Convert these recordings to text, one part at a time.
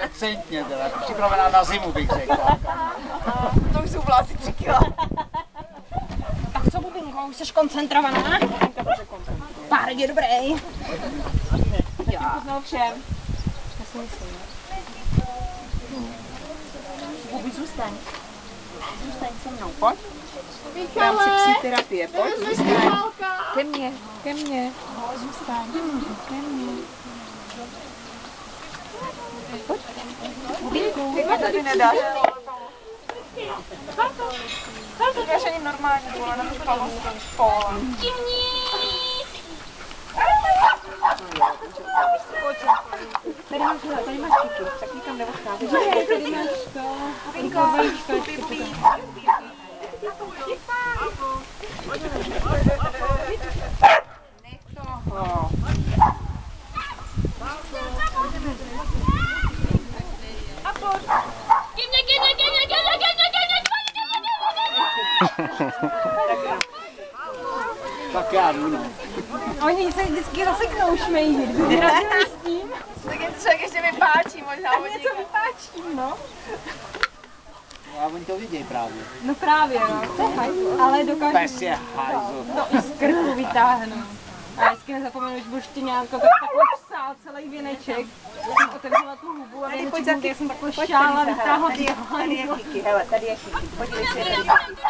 Decentně teda, připravená na zimu bych řekl. To už jsou vlási 3 kila. Tak co, Bubinko, už jsi koncentrovaná? Pár je dobrý. Já. Znal všem. Já si myslím, ne? Bubi, zůstaň. Zůstaň se mnou, pojď. V rámci psí terapie, pojď, zůstaň. Ke mně, ke mně. Zůstaň. Ke mně. Pojď. Bubinku. Ty mě tady nedáš. Ty máš ani normální, vole, na to pole. Tady máš kyky, tak nikam neodcházíš. Tady máš to. Bubinko, bubi. Nech toho. A pojď. Tak já jdu, no. Oni se vždycky zaseknou šmejdi, když hrajeme s tím. Tak je to člověk ještě vypáčí možná. Něco vypáčím, no. A oni to vidějí právě. No právě, no. To je hajzl. Ale dokážu Pes je hajzl. to i z krku vytáhnout. A vždycky nezapomenu, když budu štěňátko, tak takhle psal celý věneček. Jsem otevřela tu hubu a věneček, kde jsem takhle šála, vytáhla ty Tady je Kiki, hele, tady je Kiki. Podívej se, tady je Kiki.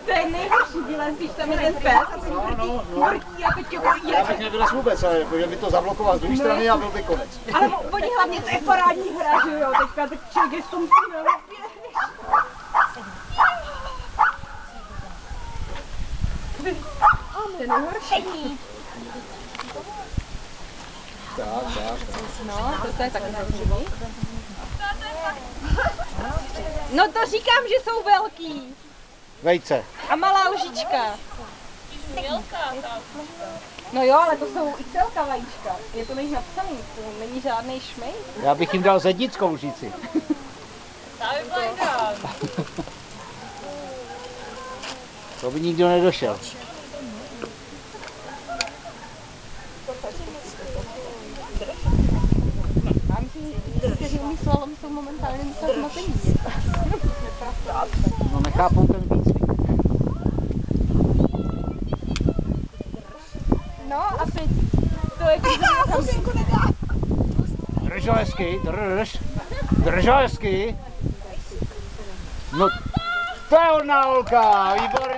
To je nejhorší dílen, když tam je ten pes a teď vrtí a teď tě bojí. Já bych nevylez vůbec, ale že by to zablokoval z druhé strany a byl by konec. Ale oni hlavně to je parádní hra, že jo, teďka tak člověk je s tom synem. To je nejhorší. Tak. No, to je taky zajímavý. No to říkám, že jsou velký. Vejce. A malá lžička. No jo, ale to jsou XL vajíčka. Je to není napsaný, to není žádný šmej. Já bych jim dal zednickou lžici. To by nikdo nedošel. Já myslím, že kteří umí slalom, jsou momentálně docela zmatení. No nechápou ten výcvik. No a teď to je Drž ho hezky, drž ho hezky. No to je hodná holka, výborně.